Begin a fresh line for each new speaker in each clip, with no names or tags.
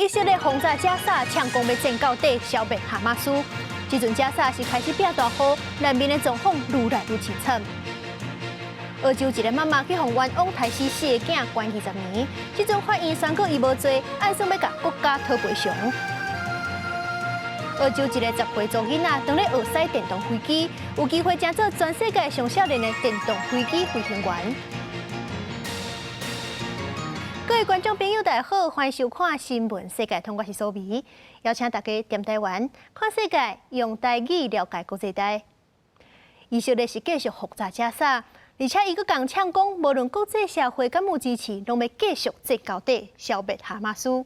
以色列轰炸加沙，抢攻要战到底，消灭哈马斯。这阵加沙是开始变大雨，南边的状况愈来愈凄惨。澳洲一个妈妈去向冤枉抬死4个囝关20年，这阵法院宣告伊无罪，按算要甲国家讨赔偿。澳洲一个10岁查囡仔当咧学驶电动飞机，有机会争做全世界上少年的电动飞机飞行员。各位观众朋友，大家好，欢迎收看《新闻世界通》，我是苏眉，邀请大家踮台湾看世界，用台语了解国际台。以色列是继续轰炸加沙，而且伊阁讲抢讲，无论国际社会敢有支持，拢要继续战到底，消灭哈马斯。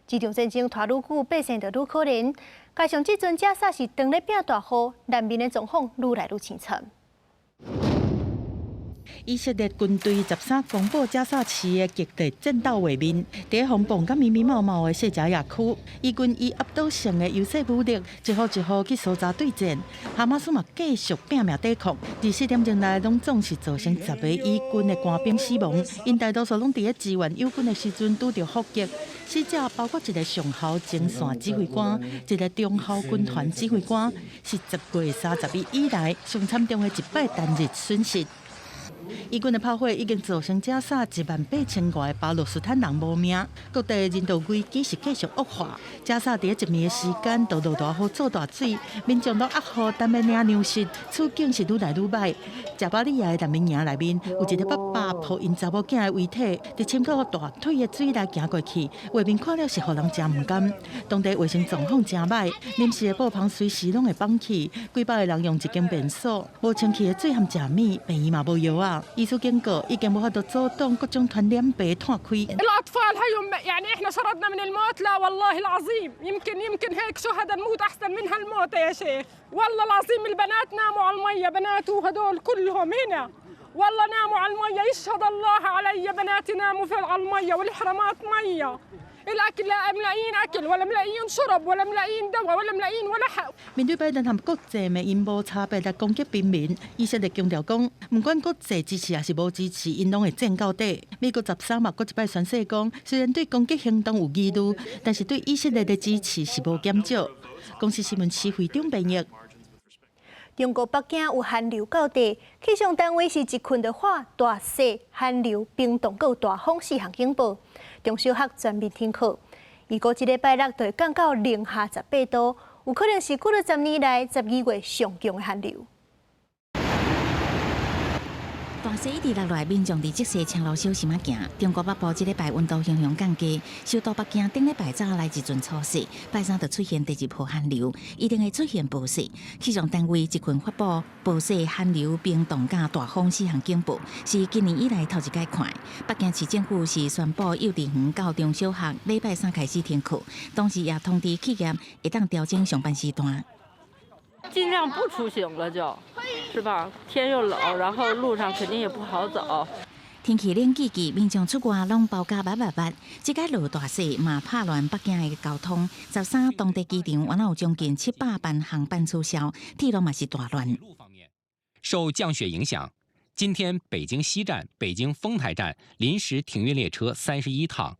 这场战争拖愈久，百姓就愈可怜。加上这阵加沙是当咧变大雨，南边的状况愈来愈凄惨。
以色列军队13公布加沙市的激烈战斗画面，在红榜甲密密麻麻的细加野区，以军以压倒性的优势武力，一号一号去搜查对战。哈马斯嘛继续拼命抵抗，24点钟内拢总是造成10个以军的官兵死亡，因大多数拢伫咧支援友军的时阵拄着伏击。死者包括一个上校前线指挥官，一个中校军团指挥官，是10月31以来上惨重的一摆单日损失。以军的炮火已经造成加沙18000外巴勒斯坦人无命，各地人道危机是继续恶化。加沙伫1暝的时间都落大雨、做大水，民众都压好等要领粮食，处境是愈来愈歹。加巴利亚的难民营内面有一个爸爸抱因查某囝的遗体，伫深到大腿的水内行过去，画面看了是互人真唔甘。当地卫生状况真歹，临时的布棚随时拢会放起，几百个人用一间便所，无清气的水和食米，病院嘛无药啊。医师警告，已经无法度阻挡各种传染病摊开。
الأطفال هيهم يعني إحنا شردنا من الموت لا والله العظيم يمكن هيك شهداء نموت أحسن من هالموت يا شيخ والله العظيم البنات ناموا على المية بنات وهدول كلهم هنا والله ناموا على المية يشهد الله علي بناتي ناموا على المية والحرامات مية الأكل لا ملاقيين أكل ولا ملاقيين شرب ولا ملاقيين دواء ولا ملاقيين ولا حق。
面对拜登和国际的因无差别来攻击平民，以色列强调讲，不管国际支持还是无支持，因拢会战到底。美国13嘛，搁一摆宣誓讲，虽然对攻击行动有疑虑，但是对以色列的支持是无减少。公司新闻市会长编译。
中国北京有寒流到地，气象单位是一群的花、大雪、寒流、冰冻、有大风4项警报。中小学全面停课，预估这礼拜6就会降到零下18度，有可能是过了10年来12月上强的寒流。
大雪一直落来，民众伫即时青路小心仔行。中国北部即礼拜温度雄雄降低，首都北京顶礼拜早来一阵初雪，拜三就出现第2波寒流，一定会出现暴雪。气象单位一群发布暴雪、寒流、冰冻甲大风4项警报，是今年以来头一届看。北京市政府是宣布幼稚园到中小学礼拜3开始停课，同时也通知企业会当调整上班时段。
尽量不出行了就是吧？天又冷，然后路上肯定也不好走。
天气冷季季，民众出外拢包夹密。即个落大雪嘛，拍乱北京的交通。13当地机场原来有将近700班航班取消，铁路嘛是大乱。
受降雪影响，今天北京西站、北京丰台站临时停运列车31趟。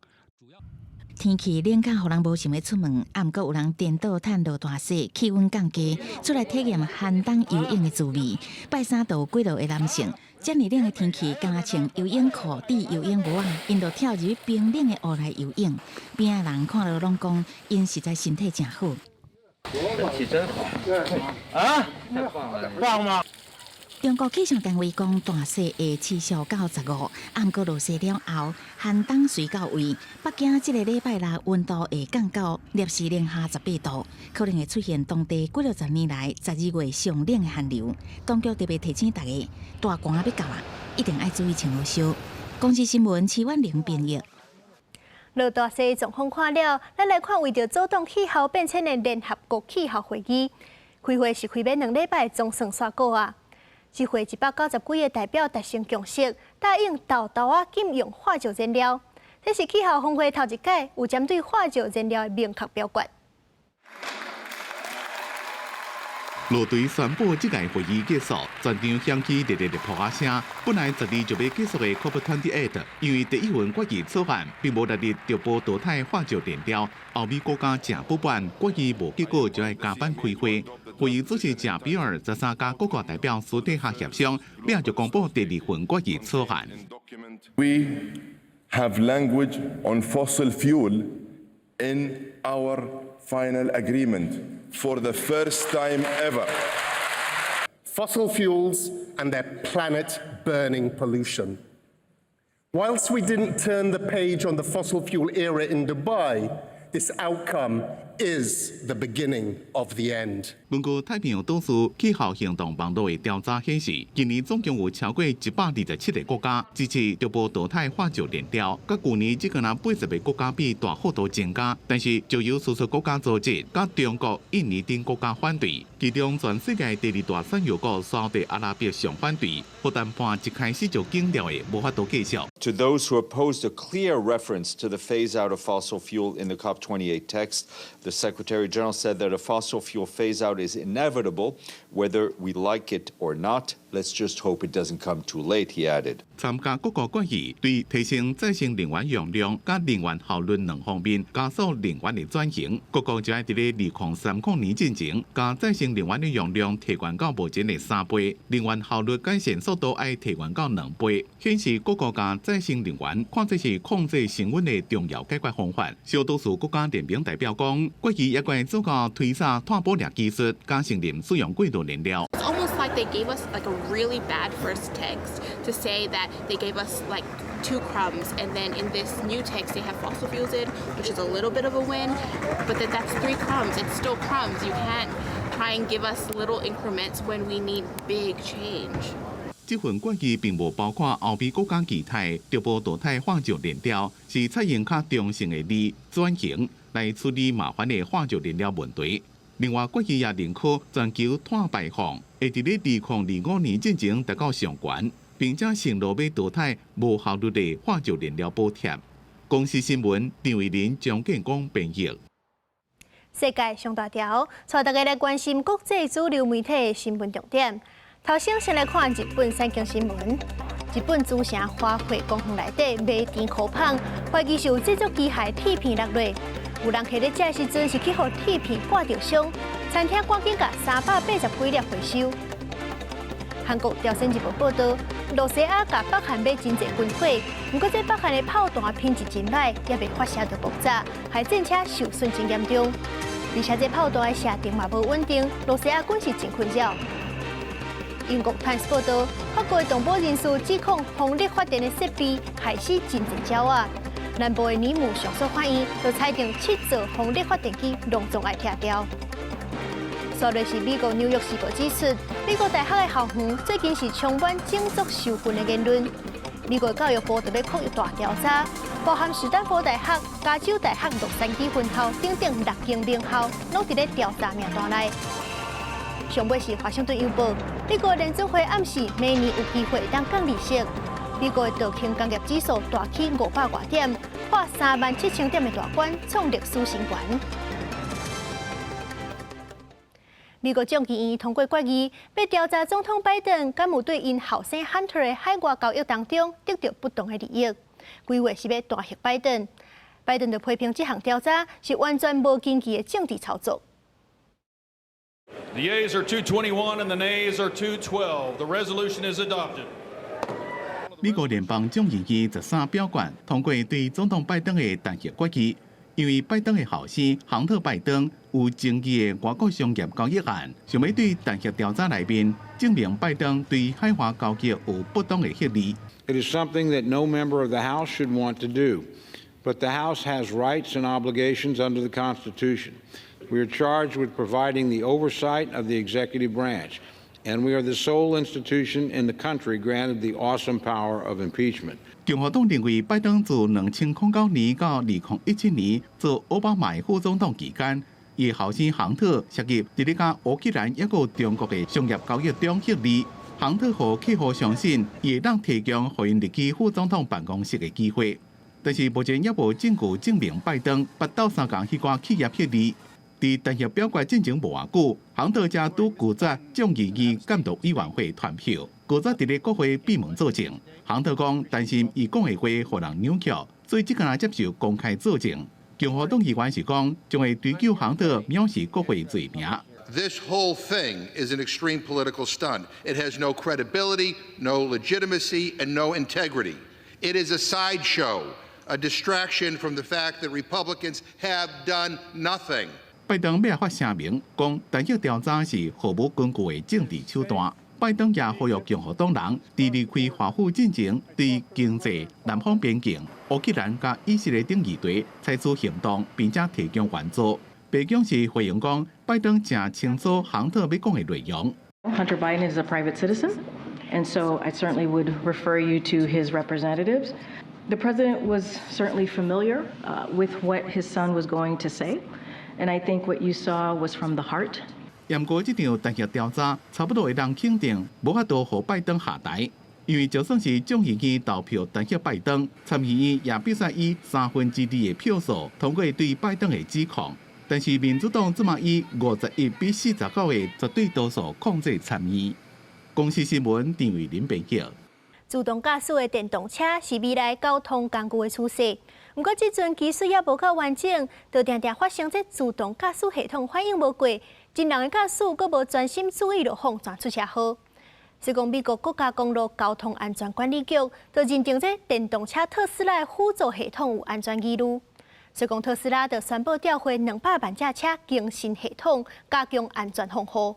天气冷到互人无想要出门，啊，毋过有人颠倒趁落大雪，气温降低，出来体验寒冬游泳的滋味。拜三就有几落的男性，遮尔冷的天气，敢穿游泳裤、戴游泳帽啊，因就跳入冰冷的湖内游泳。边仔人看了拢讲，因实在身体真好。
天气真好啊！太棒了，棒吗？
中国气象单位讲，大雪会持续到15，啊，毋过落雪了后，寒冬随到位。北京这个礼拜6温度会降到摄氏零下18度，可能会出现当地几60年来12月上冷的寒流。当局特别提醒大家，大寒要到啊，一定要注意穿好袖。公司新闻齐婉玲编译。
落大雪状况看了，咱来看为着阻挡气候变迁的联合国气候会议，开会是开满2礼拜，总算煞果啊。这回190几个代表达成共识，答应豆禁用化石燃料。这是气候峰会头一届有针对化石燃料的明确表决。
陆队宣布这届会议结束，全场响起热烈的扑啊声。本来12就要结束的 COP28， 因为第一份决议草案并无列入中波淘汰化石燃料，欧美国家正不满，决议无结果就要加班开会。会议主席谢比尔13家各国代表私底下协商，并就公布第2份决议草案。
We have language on fossil fuel in our final agreement for the first time ever.
Fossil fuels and their planet-burning pollution. Whilst we didn't turn the page on the fossil fuel era in Dubai, this outcome is the beginning of the end.
根据太平洋岛屿气候行动网络的调查显示，今年总共有超过127个国家支持中波淘汰化石燃料，甲去年只有80个国家比大幅度增加。但是就有输出国家组织、甲中国、印尼等国家反对，其中全世界第2大产油国沙特阿拉伯上反对，不但判一开始就禁掉的无法度继续。
To those who opposed a clear reference to the phase out of fossil fuel in the COP28 text, the Secretary General said that a fossil fuel phase out is inevitable, whether we like it or not. Let's just hope it doesn't come too late, he added.
参加各国决议对提升再生能源用量、甲能源效率2方面加速能源的转型，各国就要伫咧2030年进前，将再生能源的用量提悬到目前的3倍，能源效率改善速度要提悬到2倍，显示各国将再生能源看作是控制升温的重要解决方法。小多数国家联名代表讲，决议也会主要推销碳捕猎技术，加承认使用过度燃料。
It's almost like they gave us like a really bad first text to say that they gave us like 2 crumbs, and then in this new text they have fossil fuels in, which is a little bit of a win, but then that's 3 crumbs. It's still crumbs. You can't try and give us little increments when we need big change.
这份决议并无包括欧美国家期待中波淘汰化石燃料，是采用较中性的字转型来处理麻烦的化石燃料问题。另外，决议也认可全球碳排放会伫咧2025年进前达到上悬，并且承诺要淘汰无效率的化石燃料补贴。公司新闻张伟林、张建光编译。
世界上大条，带大家来关心国际主流媒体的新闻重点。头先来看日本产经新闻。日本诸城花卉工厂内底卖甜烤棒，怀疑受制作机械铁片落落，有人客咧食时阵是去互铁片挂着伤，餐厅赶紧甲380几粒回收。韩国朝鲜日报报道，罗西亚甲北韩买真侪军火，不过这北韩的炮弹品质真歹，也未发射到爆炸，害战车受损真严重。而且这炮弹的射程嘛无稳定，罗西亚军是真困扰。英国《Times》报道，法国的动保人士指控风力发电的设备害死真侪鸟仔。南部的尼姆上诉法院就裁定7座风力发电机隆重要拆掉。所瑞是美国《纽约时报》指出，美国大学的校园最近是充满种族仇恨的言论。美国教育部特别扩大调查，包含史丹福大学、加州大学、洛杉矶分校等等6间名校，拢伫咧调查名单内。上尾是《华盛顿邮报》，美国联准会暗示明年有机会当降利息。美国的道琼工业指数大起500多点，破37000点的大关，创历史新高。美国众议院通过决议，要调查总统拜登敢有对因后生 Hunter 的海外交易当中得到不当的利益，规划是要弹劾拜登。拜登就批评这项调查是完全无根据的政治操作。
The yeas are 221 and the nays are 212. The resolution is adopted.
美国联邦众议院13表决通过对总统拜登的弹劾决议，因为拜登的后生亨特·拜登有争议的外国商业交易案，想要对弹劾调查内面证明拜登对海外交易有不当的协力。
It is something that no member of the House should want to do, but the House has rights and obligations under the Constitution. We are charged with providing the oversight of the executive branch, and we are the sole institution in the country granted the awesome power of impeachment.
共和党认为，拜登自2009年到2017年做奥巴马副总统期间，伊后生亨特涉及伫咧甲乌克兰抑个中国的商业交易中获利。亨特和客户相信，伊会当提供互因入去副总统办公室的机会，但是目前也无证据证明拜登捌到3间迄寡企业获利。伫单协表决进前无偌久，杭德才拄拒绝众议院监督委员会团票，拒绝伫咧国会闭门作证。杭德讲担心伊讲的话互人扭曲，所以只敢接受公开作证。共和党议员是讲将会追究杭德藐视国会罪名。
This whole thing is an extreme political stunt. It has no credibility, no legitimacy, and no integrity. It is a sideshow, a distraction from the fact that Republicans have done nothing.
拜登要发声明，讲单协调查是毫无根据的政治手段。拜登也呼吁共和党人伫离开华府进前，对经济、南方边境、乌克兰甲以色列等议题采取行动，并且提供援助。白宫是回应讲，拜登正清楚杭特要讲的内容。
Hunter Biden is a private citizen, and so I certainly would refer you to his representatives. The president was certainly familiar with what his son was going to say, and I think what you saw was from the heart.
不过，这场单协调查差不多会让肯定无法度让拜登下台，因为就算是众议院投票单协拜登，参议院也必须以2/3的票数通过对拜登的指控。但是民主党即马以51比49的绝对多数控制参议。公司新闻陈伟林编辑。
自动驾驶的电动车是未来交通工具的趋势，不过这阵技术也无够完整，就常常发生这自动驾驶系统反应无过，真人的驾驶阁无专心注意就放转出车祸。是讲美国国家公路交通安全管理局就认定这电动车特斯拉的辅助系统有安全疑虑，所以讲特斯拉就宣布调回200万架车更新系统，加强安全防护。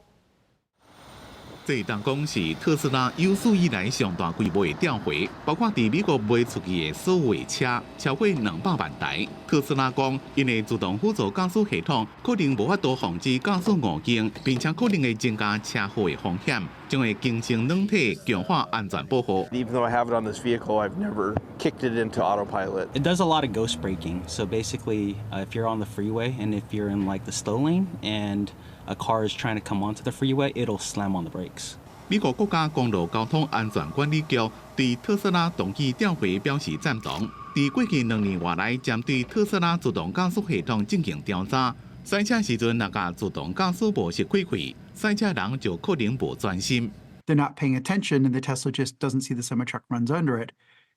这当讲是特斯拉有史以来上大规模的调回，包括伫美国卖出去的所有的车超过200万台。特斯拉讲，因为自动辅助驾驶系统可能无法度防止驾驶误境，并且可能会增加车祸的风险，将会形成软体，强化安全保护。
Even though I have it on this vehicle, I've never kicked it into autopilot.
It does a lot of ghost braking. So basically, if you're on the freeway and if you're in like the slow lane and a car is trying to come onto the freeway, it'll slam on the brakes.
美国国家公路交通安全管理局对特斯拉动机调回表示赞同。在过去2年多来，针对特斯拉自动驾驶系统进行调查，赛车时阵若甲自动驾驶模式开开，赛车人就可能无专心。
They're not paying attention, and the Tesla just doesn't see the semi-truck runs under it.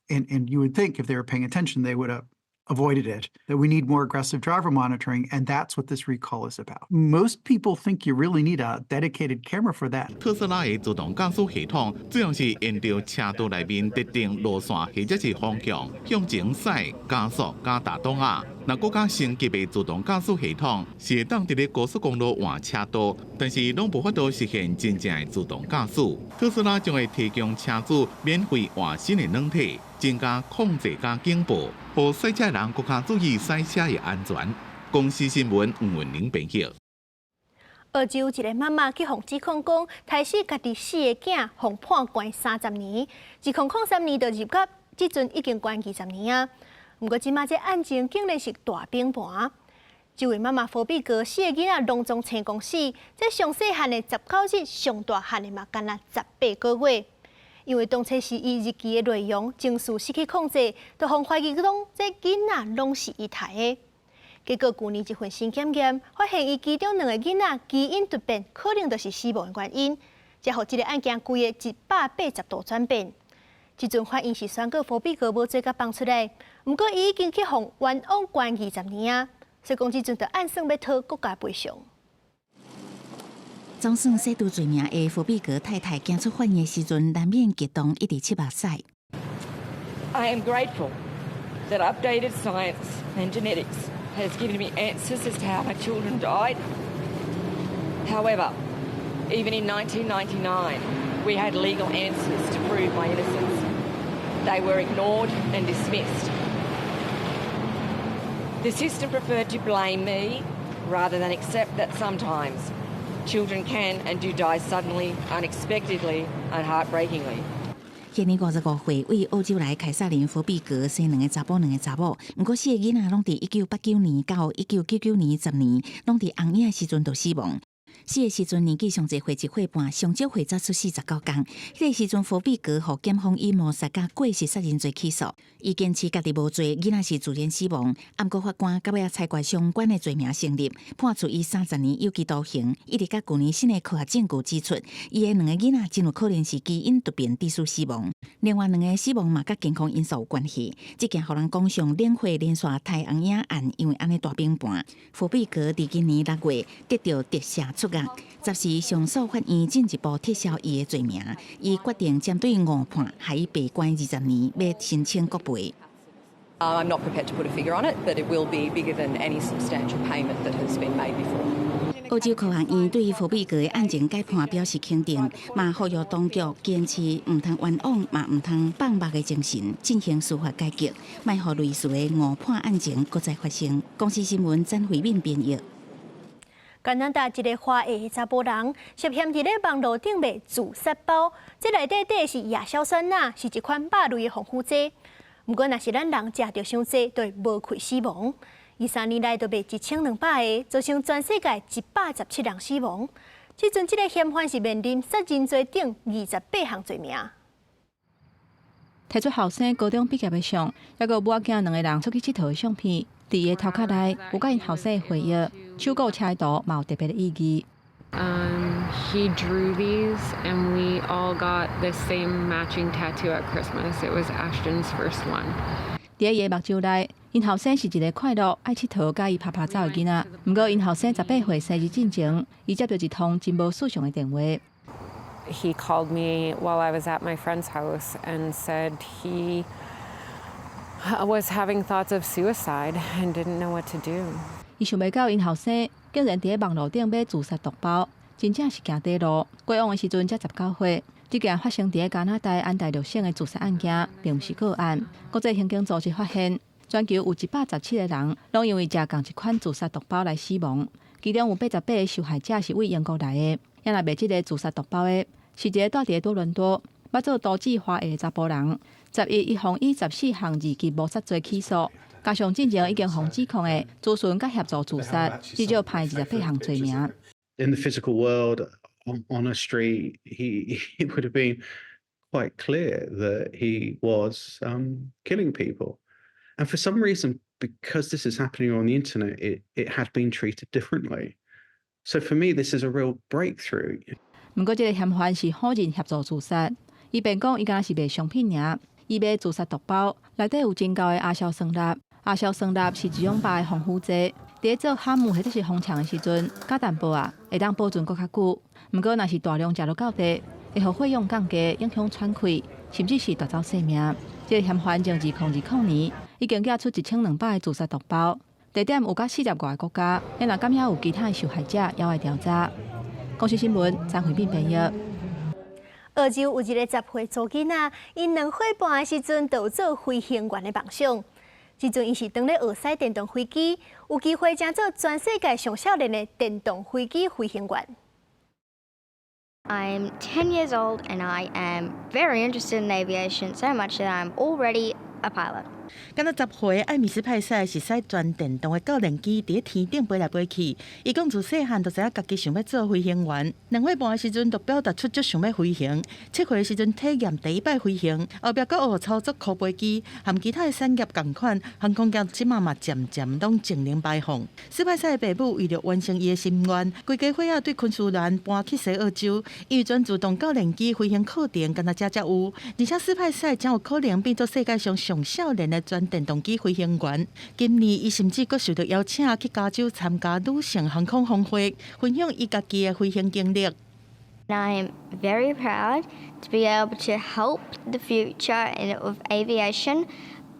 And you would think if they were paying attention, they would have avoided it. That we need more aggressive driver monitoring, and that's what this recall is about. Most people think you really need a dedicated camera for that.
特斯拉的自动驾驶系统主要是沿着车道内面特定路线或者是方向向前驶、加速、加打档啊。那国家升级的自动驾驶系统是会当伫咧高速公路换车道，但是拢无法度实现真正的自动驾驶。特斯拉将会提供车主免费换新的软体，增加控制加警报，让赛车人更加注意赛车的安全。公司新闻吴文玲编辑。
澳洲一个妈妈去互指控讲，杀死家己4个囝，互判关30年，2003年就入监，即阵已经关20年啊。不过，即马这案件竟然是大变盘。这位妈妈佛比格4个囡仔拢总成功死，这上细汉的19日，上大汉的嘛，干那18个月。因为当初是伊日记的内容，情绪失去控制，就互怀疑讲这囡仔拢是伊杀的。结果去年一份新检验发现，伊其中2个囡仔基因突变，可能就是死亡的原因，才互这个案件规个180度转变。即阵法院是宣告佛比格无罪甲放出来，不过伊已经去互冤枉关20年啊，所以讲即阵就按算要讨国家赔偿。
总算涉毒罪名的佛比格太太行出法院的时阵，难免激动，一直七目屎。
I am grateful that updated science and genetics has given me answers as to how my children died. However, even in 1999, we had legal answers to prove my innocence. They were ignored and dismissed. The system preferred to blame me rather than accept that sometimes children can and do die suddenly, unexpectedly, and heartbreakingly.
今年55岁，为澳洲来凯撒琳佛比格生2个查甫2个查某，不过4个囡仔拢伫1989年到1999年10年，拢伫红影时阵就死亡。死的时阵年纪上侪岁1岁半，上少岁则出49天。迄个时阵，佛比格互检方以谋杀甲过失杀人罪起诉，伊坚持家己无罪，囡仔是自然死亡。毋过法官到尾裁决相关的罪名成立，判处伊30年有期徒刑。一直到去年新的科学证据指出，伊的2个囡仔真有可能是基因突变致使死亡。另外2个死亡嘛，甲健康因素有关系。这件互人讲上连续连续太红影案，因为安尼大平盘。佛比格伫今年6月得到特赦出狱，暂时上诉法院进一步撤销伊的罪名，伊决定针对误判，害伊被关20年，要申请国赔。
I'm not prepared to put a figure on it, but it will be bigger than any substantial payment that has been made before.
澳洲科学院对于佛比格的案情改判表示肯定，嘛呼吁当局坚持唔通冤枉，嘛唔通放目的精神，进行司法改革，卖互类似的误判案情搁再发生。公司新闻詹慧敏编译。
加拿大一个华裔查甫人涉嫌伫咧网络顶卖自杀包，这内底是亚硝酸钠，是一款肉类的防腐剂。不过，若是咱人食着伤济，就会无愧死亡。23年来，就卖1200个，造成全世界117人死亡。即阵，这个嫌犯是面临杀人罪等28项罪名。
摕出后生高中毕业的相，还有母仔囝2个人出去佚佗的相片，伫伊的头壳内有甲因后生的回忆，手稿车图嘛有特别的意义。
He drew these, and we all got the same matching tattoo at Christmas. It was Ashton's first one.
伫伊的目睭内，因后生是一个快乐、爱佚佗、甲伊拍拍走的囡仔。不过，因后生18岁生日进前，伊接到一通真无事常的电话。
He called me while I was at my friend's house and said he was having thoughts of suicide and didn't know what to do.
伊想袂到因后生竟然伫咧网络顶买自杀毒包，真正是行底路。过往的时阵才19岁，这件发生伫咧加拿大安大略省的自杀案件，并不是个案。国际刑警组织发现，全球有117个人，拢因为食共一款自杀毒包来死亡。其中有88个受害者是为英国来的，也若卖这个自杀毒包的，是一个住伫多伦多、捌做都市华裔的查甫人。11伊互以14项2级谋杀罪起诉。加上进前已经互指控的自损甲协助自杀，至少判28项罪名。
In the physical world, on a street, it would have been quite clear that he was killing people, and for some reason, because this is happening on the internet, it had been treated differently. So for me, this is a real breakthrough.
不过，这个嫌犯是否认协助自杀，伊辩讲伊敢是卖商品尔，伊卖自杀毒包，内底有真高的亚硝酸钠。亚硝酸钠是一种肉的防腐剂，伫咧做酵母或者是封肠的时阵，加淡薄啊，会当保存搁较久。不过，若是大量食落到地，会互费用降低，影响喘气，甚至是夺走性命。这个嫌犯从2020年已经寄出1200个自杀毒包，地点有甲40外个国家，也若敢也有其他的受害者也会调查。公司新闻张慧斌编译。
澳洲有一个10岁查囡仔，因2岁半的时阵就有做飞行员的梦想。即阵伊是当咧学驶电动飞机，有机会成做全世界上少年的电动飞机飞行员。
I'm 10 years old and I am very interested in aviation, so much that I'm already a pilot.
敢若10岁的艾米斯派赛是驶全电动的教练机，伫咧天顶飞来飞去。伊讲自细汉就知影家己想要做飞行员，2岁半的时阵就表达出足想要飞行。7岁的时阵体验第一摆飞行，后壁阁学操作空飞机，和其他的产业同款，航空业即嘛渐渐拢净零排放。斯派赛的爸母为了完成伊的心愿，规家伙仔对昆士兰搬去西澳洲，伊全自动教练机飞行课程，敢若才有，而且斯派赛将有可能变做世界上上少年的全电动机飞行员。今年，伊甚至阁受到邀请去加州参加女性航空峰会，分享伊家己的飞行经历。
I am very proud to be able to help the future of aviation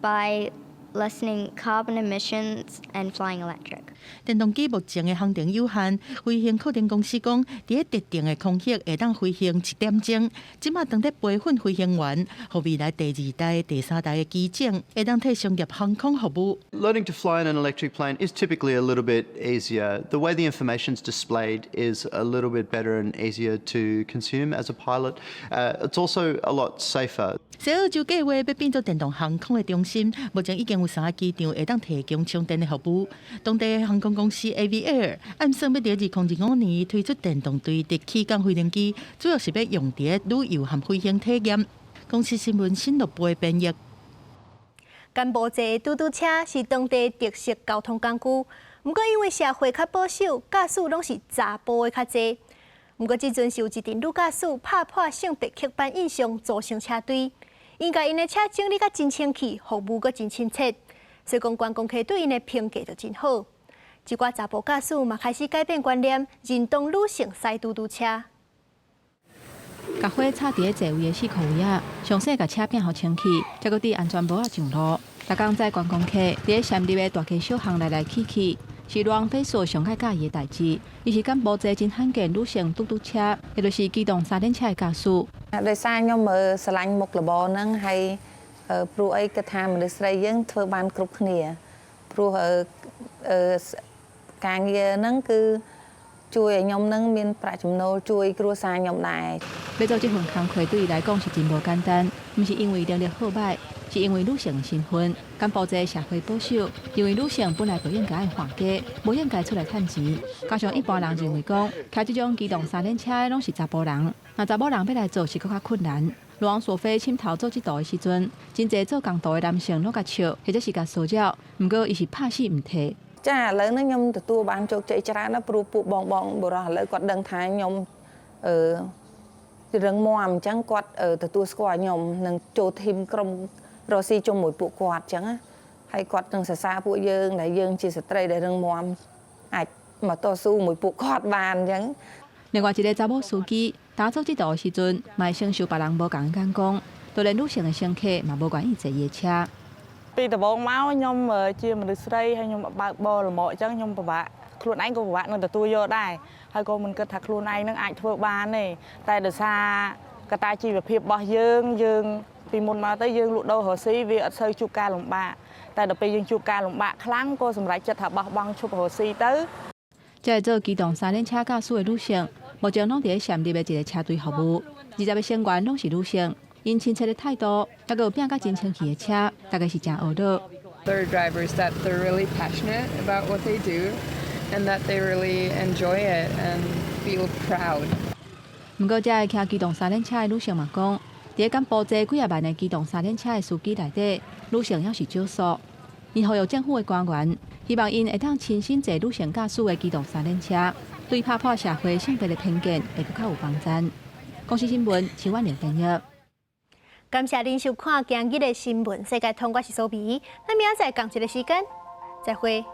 by lessening carbon emissions and flying electric.
电动机目前的航程有限，飞行课程公司讲，伫咧特定的空隙会当飞行1点钟。即马当咧培训飞行员，互未来第2代、第3代的机种会当替商业航空服务。
Learning to fly in an electric plane is typically a little bit easier. The way the information is displayed is a little bit better and easier to consume as a pilot. It's also a lot safer.
西澳洲计划要变做电动航空的中心，目前已经有3个机场会当提供充电的服务。当地的航空公司 Aviair 按算要伫2025年推出电动对直起降飞行机，主要是要用伫旅游和飞行体验。公司新闻新乐部编译。甘波济嘟嘟车是当地特色交通工具，不过因为社会较保守，驾驶拢是查甫的较侪。不过即阵是有一阵女驾驶拍破性别刻板印象，组成车队，因甲因的车整理甲真清气，服务阁真亲切，所以讲观光客对因的评价就真好。一寡查甫驾驶嘛开始改变观念，认同女性驶嘟嘟车。甲火插伫咧座位的4颗位啊，详细甲车变好清气，才阁伫安全帽啊上路。逐工载观光客伫咧闪入的大街小巷来来去去，是浪费所上爱介意的代志。伊是敢无济真罕见女性嘟嘟車，亦就是機動三輪車的駕駛。
ដោយសារខ្ញុំស្រឡាញ់មុខរបរហ្នឹងហើយព្រោះអីគិតថាមនុស្សស្រីយើងធ្វើបានគ្រប់គ្នាព្រោះការងារហ្នឹងគឺជួយឲ្យខ្ញុំនឹងមានប្រាក់ចំណូលជួយគ្រួសារខ្ញុំដែរ要做这份工课对伊来讲是真无简单，毋是因为能力好歹，是因为女性的身份。敢保持社会保守，因为女性本来就应该爱还价，无应该出来趁钱。加上一般人认为讲，开这种机动三轮车的拢是查甫人，那查某人要来做是更较困难。路往索菲深头做这道的时阵，真侪做工作的男性拢甲笑，或者是甲骚扰，毋过伊是拍死毋退。ចាឥឡូវនេះខ្ញុំទទួលបានជោគជ័យច្រើនណាស់ព្រោះពួកបងបុរសឥឡូវគាត់ដឹងថាខ្ញុំរឹងមាំអញ្ចឹងគាត់ទទួលស្គាល់ខ្ញុំនឹងចូលធីមក្រុមរស់ស៊ីជាមួយពួកគាត់អញ្ចឹងណាហើយគាត់នឹងសរសើរពួកយើងដែលយើងជាស្ត្រីដែលរឹងមាំអាចមកតស៊ូមួយពួកគាត់បានអញ្ចឹង另外一个查某司机打做这道的时阵，嘛会承受别人无共眼光，就连女性的乘客嘛无愿意坐伊的车。ពីដំបូងមកខ្ញុំជាមនុស្សស្រីហើយខ្ញុំបើកបរលំអអញ្ចឹងខ្ញុំពិបាកខ្លួនឯងក៏ពិបាកនឹងទទួលយកដែរហើយក៏មិនគិតថាខ្លួនឯងនឹងអាចធ្វើបានទេតែដោយសារកត្តាជីវភាពរបស់យើងពីមុនមកទៅយើងលក់ដូររស់ស៊ីវាអត់សូវជួបការលំបាកតែដល់ពេលយើងជួបការលំបាកខ្លាំងក៏សម្រេចចិត្តថាបោះបង់ឈប់រស់ស៊ីទៅ这做机动三轮车驾驶的女性，目前拢伫咧闪入的一个车队服务，20个成员拢是女性。因亲切的态度，还有变甲真清气的车，大概是真学到。
They're drivers that they're really passionate about what they do, and that they really enjoy it and feel proud.
不过，这个骑机动三轮车的女性嘛讲，伫甘布这几啊万的机动三轮车的司机内底，女性也是少数。因呼吁政府的官员，希望因会当亲身坐女性驾驶的机动三轮车，对打破社会性别的偏见会更较有帮助。公司新闻，陈婉玲编译。感谢您收看今日的新闻世界通，我是苏比。咱明仔载同一个时间再会。